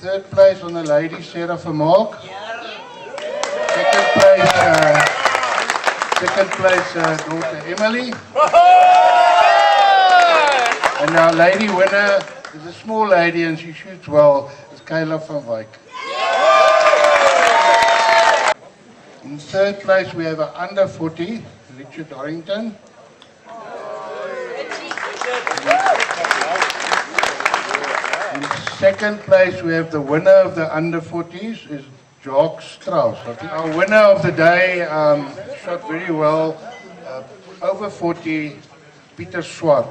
Third place on the ladies, Sarah Vermaak. Second place, daughter Emily. And our lady winner is a small lady and she shoots well, is Kayla van Wyk. In third place we have an under 40, Richard Dorrington. In second place we have the winner of the under 40s is Jacques Strauss. I think our winner of the day shot very well, over 40, Peter Swart.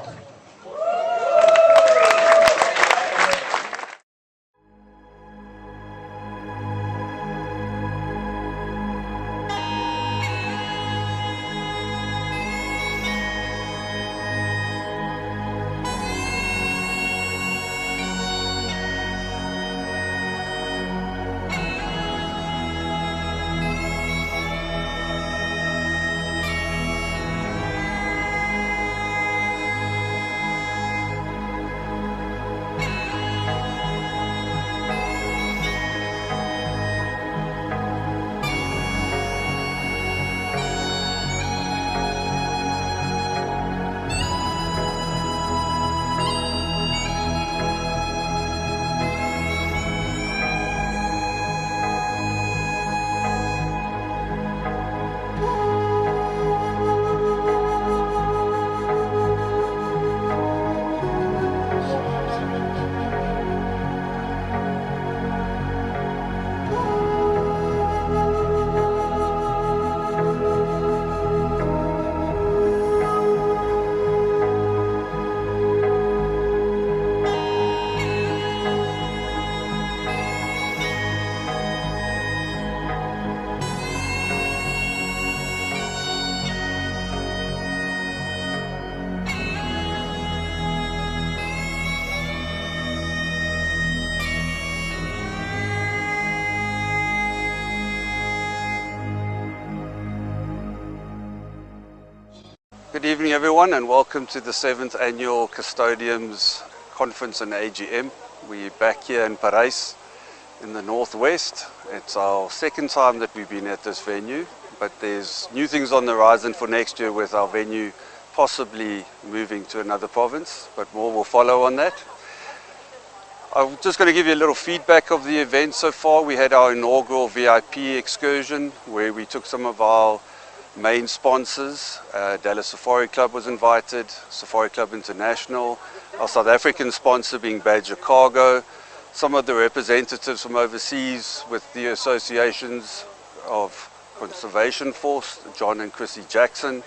Good evening everyone and welcome to the 7th Annual Custodians Conference and AGM. We're back here in Parijs in the northwest. It's our second time that we've been at this venue, but there's new things on the horizon for next year with our venue possibly moving to another province, but more will follow on that. I'm just going to give you a little feedback of the event so far. We had our inaugural VIP excursion where we took some of our main sponsors. Dallas Safari Club was invited, Safari Club International, our South African sponsor being Badger Cargo, some of the representatives from overseas with the associations of Conservation Force, John and Chrissy Jackson.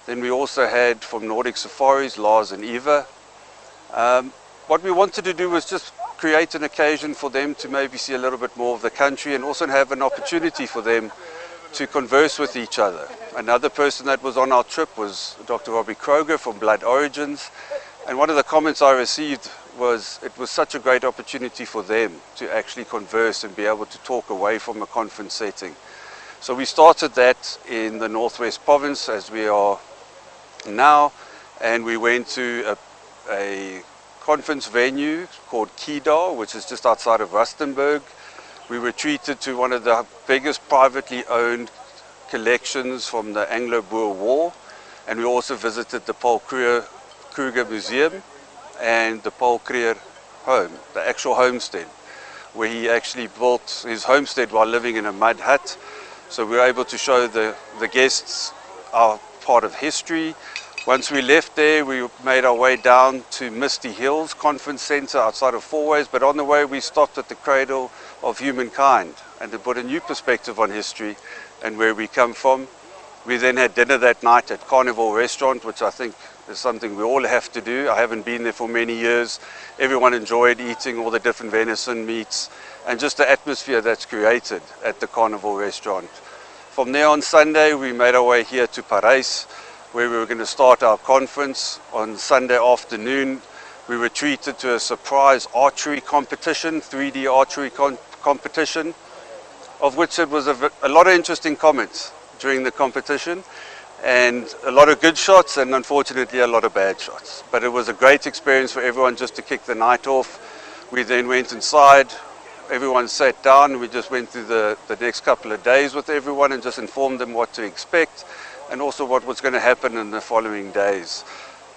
Then we also had from Nordic Safaris, Lars and Eva. What we wanted to do was just create an occasion for them to maybe see a little bit more of the country and also have an opportunity for them to converse with each other. Another person that was on our trip was Dr. Robbie Kroger from Blood Origins, and one of the comments I received was it was such a great opportunity for them to actually converse and be able to talk away from a conference setting. So we started that in the Northwest Province as we are now, and we went to a conference venue called Kedar, which is just outside of Rustenburg. We were treated to one of the biggest privately owned collections from the Anglo-Boer War, and we also visited the Paul Kruger Museum and the Paul Kruger home, the actual homestead, where he actually built his homestead while living in a mud hut. So we were able to show the guests our part of history. Once we left there, we made our way down to Misty Hills Conference Centre outside of Fourways, but on the way we stopped at the Cradle of Humankind and to put a new perspective on history and where we come from. We then had dinner that night at Carnival Restaurant, which I think is something we all have to do. I haven't been there for many years. Everyone enjoyed eating all the different venison meats and just the atmosphere that's created at the Carnival Restaurant. From there on Sunday, we made our way here to Parijs, where we were going to start our conference. On Sunday afternoon, we were treated to a surprise archery competition, 3D archery competition, of which it was a lot of interesting comments during the competition, and a lot of good shots and unfortunately a lot of bad shots. But it was a great experience for everyone just to kick the night off. We then went inside, everyone sat down. We just went through the next couple of days with everyone and just informed them what to expect and also what was going to happen in the following days.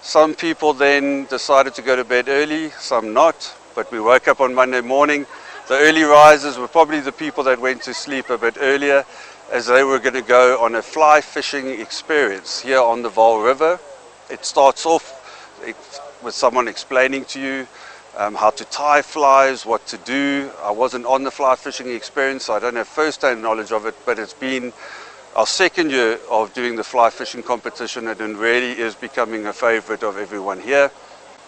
Some people then decided to go to bed early, some not, but we woke up on Monday morning. The early risers were probably the people that went to sleep a bit earlier, as they were going to go on a fly fishing experience here on the Vaal River. It starts off with someone explaining to you how to tie flies, what to do. I wasn't on the fly fishing experience, so I don't have first-hand knowledge of it, but it's been our second year of doing the fly fishing competition, and it really is becoming a favorite of everyone here.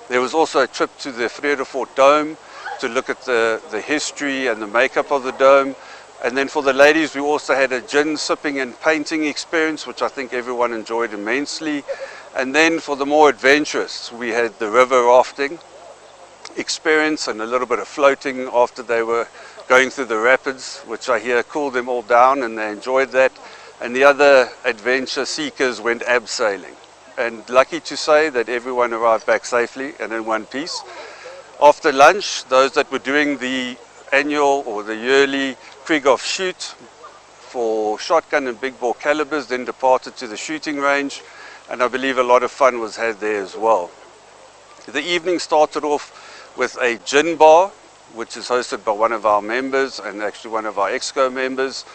There was also a trip to the Vredefort Dome to look at the history and the makeup of the dome. And then for the ladies, we also had a gin sipping and painting experience, which I think everyone enjoyed immensely. And then for the more adventurous, we had the river rafting experience and a little bit of floating after they were going through the rapids, which I hear cooled them all down, and they enjoyed that. And the other adventure seekers went abseiling. And lucky to say that everyone arrived back safely and in one piece. After lunch, those that were doing the annual or the yearly Krieghoff shoot for shotgun and big bore calibers then departed to the shooting range, and I believe a lot of fun was had there as well. The evening started off with a gin bar, which is hosted by one of our members and actually one of our EXCO members,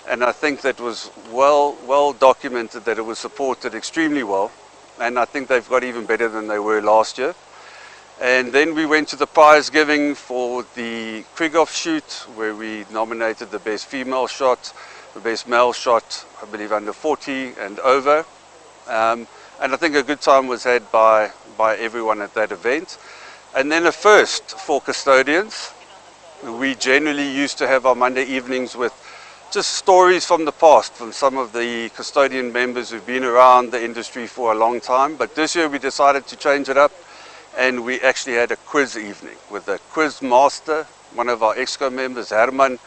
and I think that was well documented that it was supported extremely well, and I think they've got even better than they were last year. And then we went to the prize giving for the Krieghoff shoot, where we nominated the best female shot, the best male shot, I believe under 40 and over. And I think a good time was had by everyone at that event. And then a first for custodians. We generally used to have our Monday evenings with just stories from the past, from some of the custodian members who've been around the industry for a long time. But this year we decided to change it up, and we actually had a quiz evening with a quiz master. One of our EXCO members, Herman,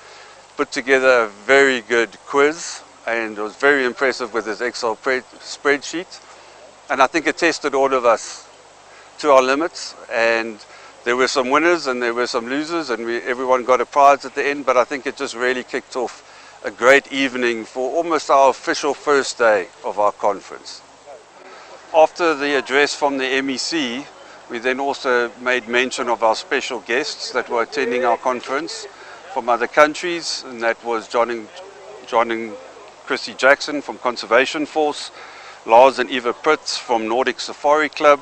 put together a very good quiz, and was very impressive with his Excel spreadsheet. And I think it tested all of us to our limits, and there were some winners and there were some losers, and everyone got a prize at the end, but I think it just really kicked off a great evening for almost our official first day of our conference. After the address from the MEC, we then also made mention of our special guests that were attending our conference from other countries, and that was John and Chrissy Jackson from Conservation Force, Lars and Eva Pritz from Nordic Safari Club,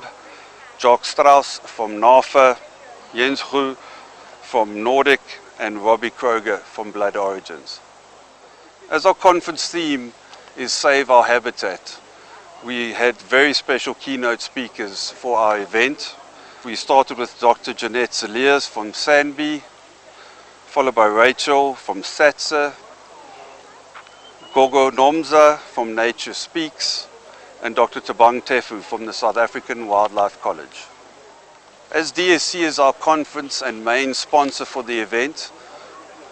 Jock Strauss from NAFA, Jens Hu from Nordic, and Robbie Kroger from Blood Origins. As our conference theme is Save Our Habitat, we had very special keynote speakers for our event. We started with Dr. Jeanette Saliers from Sanby, followed by Rachel from SATSA, Gogo Nomza from Nature Speaks, and Dr. Tabang Tefu from the South African Wildlife College. As DSC is our conference and main sponsor for the event,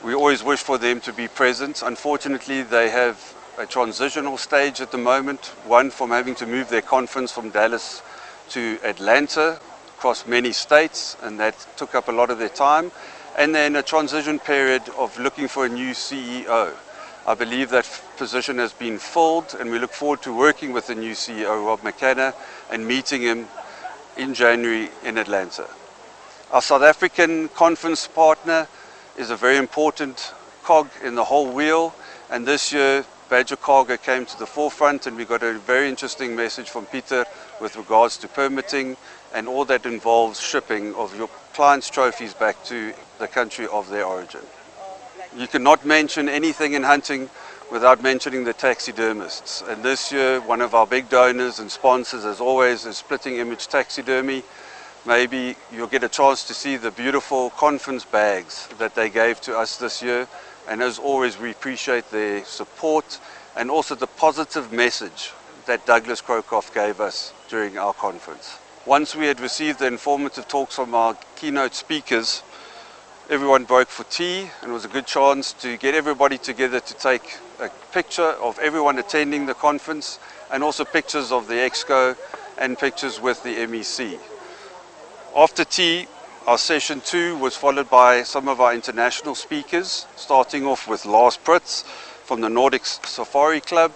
we always wish for them to be present. Unfortunately, they have a transitional stage at the moment, one from having to move their conference from Dallas to Atlanta across many states, and that took up a lot of their time, and then a transition period of looking for a new CEO. I believe that position has been filled, and we look forward to working with the new CEO, Rob McKenna, and meeting him in January in Atlanta. Our South African conference partner is a very important cog in the whole wheel, and this year Badger Cargo came to the forefront, and we got a very interesting message from Peter with regards to permitting and all that involves shipping of your clients' trophies back to the country of their origin. You cannot mention anything in hunting without mentioning the taxidermists. And this year, one of our big donors and sponsors, as always, is Splitting Image Taxidermy. Maybe you'll get a chance to see the beautiful conference bags that they gave to us this year. And as always, we appreciate their support and also the positive message that Douglas Krokoff gave us during our conference. Once we had received the informative talks from our keynote speakers, everyone broke for tea, and it was a good chance to get everybody together to take a picture of everyone attending the conference, and also pictures of the EXCO and pictures with the MEC. After tea, Our session 2 was followed by some of our international speakers, starting off with Lars Pritz from the Nordic Safari Club.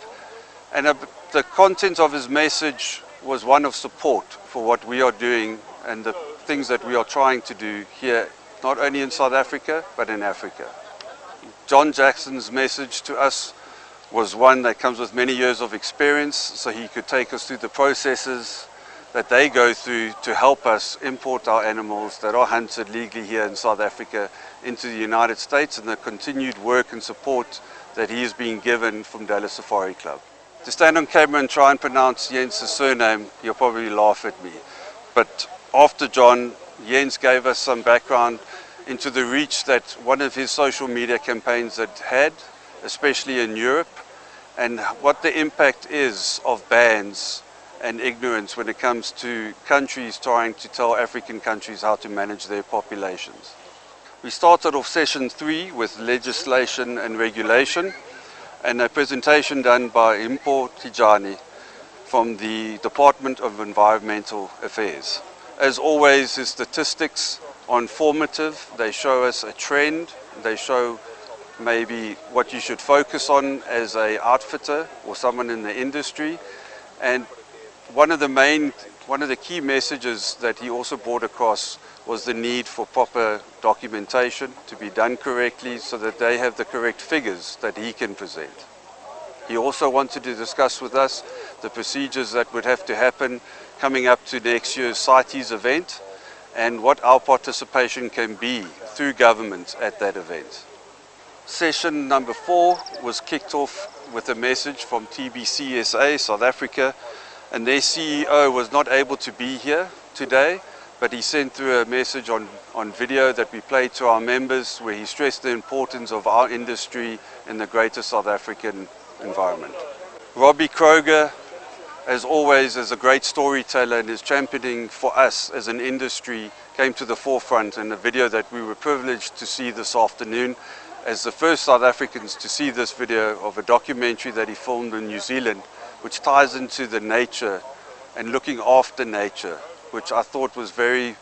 And the content of his message was one of support for what we are doing and the things that we are trying to do here, not only in South Africa, but in Africa. John Jackson's message to us was one that comes with many years of experience, so he could take us through the processes that they go through to help us import our animals that are hunted legally here in South Africa into the United States, and the continued work and support that he is being given from Dallas Safari Club. To stand on camera and try and pronounce Jens' surname, you'll probably laugh at me. But after John, Jens gave us some background into the reach that one of his social media campaigns had, especially in Europe, and what the impact is of bans and ignorance when it comes to countries trying to tell African countries how to manage their populations. We started off session 3 with legislation and regulation, and a presentation done by Impo Tijani from the Department of Environmental Affairs. As always, his statistics are informative. They show us a trend. They show maybe what you should focus on as an outfitter or someone in the industry. And one of the key messages that he also brought across was the need for proper documentation to be done correctly so that they have the correct figures that he can present. He also wanted to discuss with us the procedures that would have to happen coming up to next year's CITES event and what our participation can be through government at that event. Session number 4 was kicked off with a message from TBCSA South Africa, and their CEO was not able to be here today, but he sent through a message on video that we played to our members where he stressed the importance of our industry in the greater South African environment. Robbie Kroger, as always, is a great storyteller and is championing for us as an industry, came to the forefront in a video that we were privileged to see this afternoon as the first South Africans to see this video of a documentary that he filmed in New Zealand, which ties into the nature and looking after nature, which I thought was very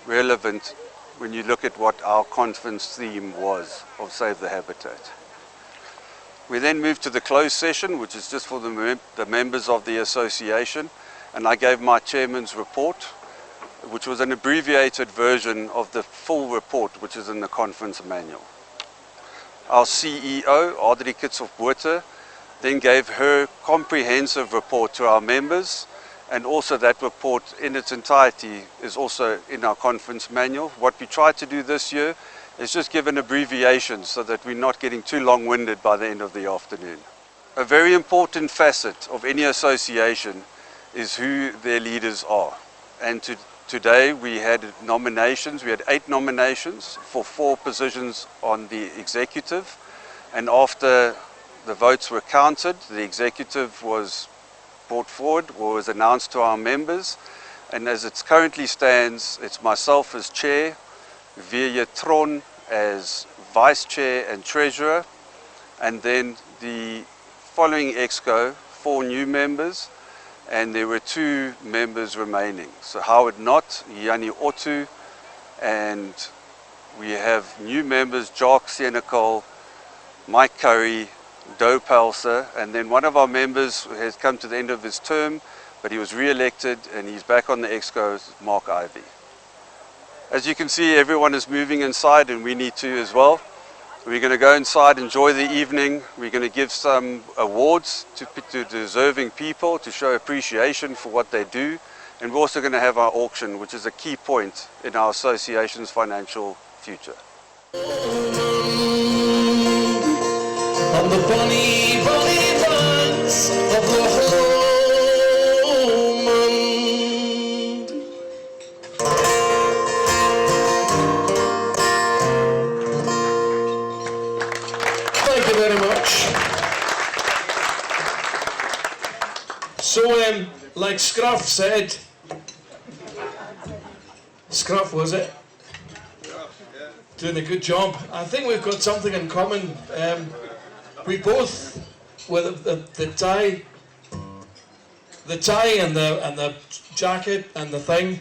relevant when you look at what our conference theme was of Save the Habitat. We then moved to the closed session, which is just for the members of the association, and I gave my chairman's report, which was an abbreviated version of the full report, which is in the conference manual. Our CEO, Audrey Kitshoff-Botha, then gave her comprehensive report to our members, and also that report in its entirety is also in our conference manual. What we tried to do this year is just give an abbreviation so that we're not getting too long-winded by the end of the afternoon. A very important facet of any association is who their leaders are. And today we had nominations. We had 8 nominations for 4 positions on the executive. And after the votes were counted, the executive was brought forward or was announced to our members. And as it currently stands, it's myself as chair, Virje Tron as vice chair and treasurer, and then the following exco, 4 new members, and there were 2 members remaining. So Howard Knott, Yanni Otu, and we have new members, Jock Senekal, Mike Curry, Doe Pelser, and then one of our members has come to the end of his term, but he was re-elected and he's back on the exco, Mark Ivy. As you can see, everyone is moving inside and we need to as well. We're going to go inside, enjoy the evening. We're going to give some awards to deserving people to show appreciation for what they do. And we're also going to have our auction, which is a key point in our association's financial future. On the bonny, bonny banks of the Holmond. Thank you very much. So, like Scruff said, Scruff was it? Doing a good job. I think we've got something in common. We both, with the tie and the jacket and the thing,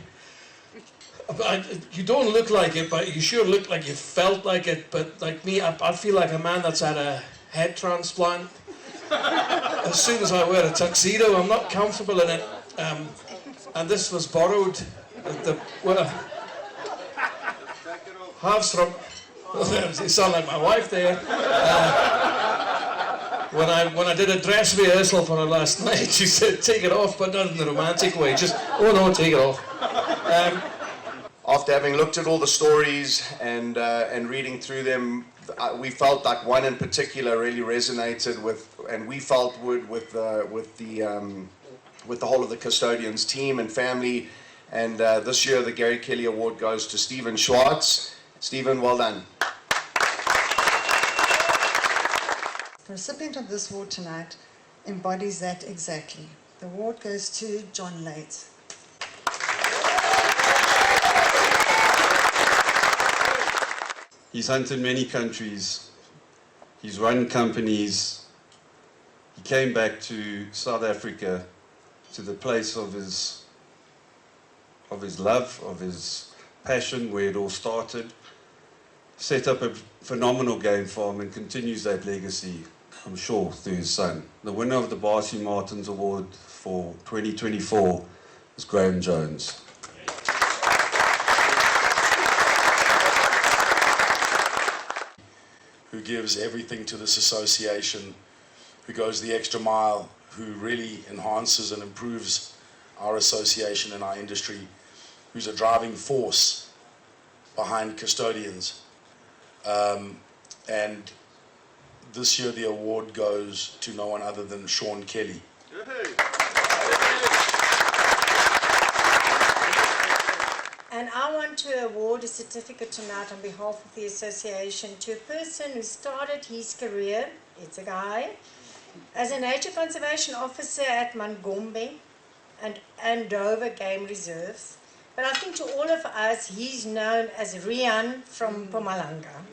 You don't look like it, but you sure look like you felt like it. But like me, I feel like a man that's had a head transplant. As soon as I wear a tuxedo, I'm not comfortable in it. And this was borrowed. Halves from. You sound like my wife there. When I did a dress rehearsal for her last night, she said, "Take it off," but not in a romantic way. Just, "Oh no, take it off." After having looked at all the stories and reading through them, we felt like one in particular really resonated with, and we felt would with the whole of the Custodians team and family. And this year, the Gary Kelly Award goes to Stephen Schwartz. Stephen, well done. The recipient of this award tonight embodies that exactly. The award goes to John Late. He's hunted many countries, he's run companies, he came back to South Africa, to the place of his love, of his passion, where it all started, set up a phenomenal game farm and continues that legacy, I'm sure, through his son. The winner of the Barcy Martins Award for 2024 is Graham Jones. Who gives everything to this association, who goes the extra mile, who really enhances and improves our association and our industry, who's a driving force behind Custodians. And this year the award goes to no one other than Sean Kelly. And I want to award a certificate tonight on behalf of the association to a person who started his career, it's a guy, as a nature conservation officer at Mangombe and Andover Game Reserves. But I think to all of us, he's known as Rian from Mpumalanga.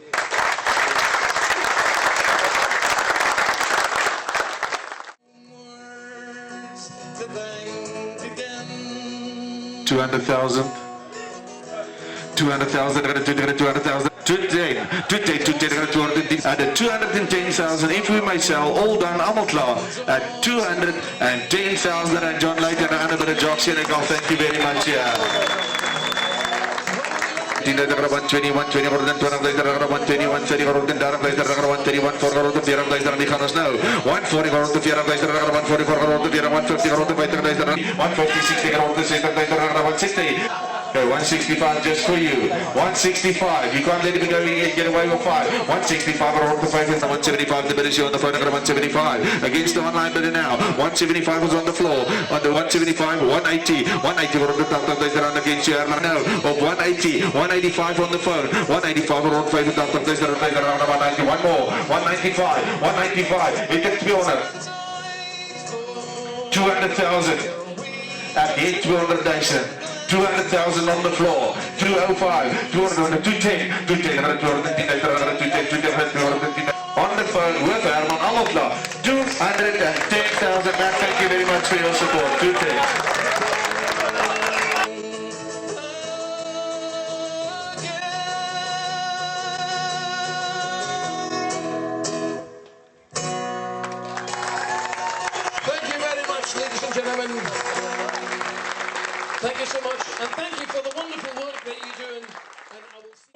$200,000. 200,000, 210,000. If we may sell, all done, allemaal klaar. At 210,000 and John Lake and a bit of jocks here. Thank you very much. 21, 20, 21, 21, 30, 131, 40, 40, die gaan ons nou. 140, 40, 140, 150, 150, 60, 160. Okay, 165 just for you. 165. You can't let it go. You get away with 5. 165 around the 5 and 175. The bid is here on the phone. 175 against the online bidder now. 175 was on the floor. On the 175, 180. 180 around the top of the round against you. Now of 180. 185 on the phone. 185 around 5 and top of the round 190. One more. 195. 195. We get 200. 200,000. At the 200,000. 200,000 on the floor, 205, 200, 210, 210, 210, on the phone with Herman Alofla, 210,000. Matt, thank you very much for your support. 210. Thank you very much, ladies and gentlemen. Thank you so much, and thank you.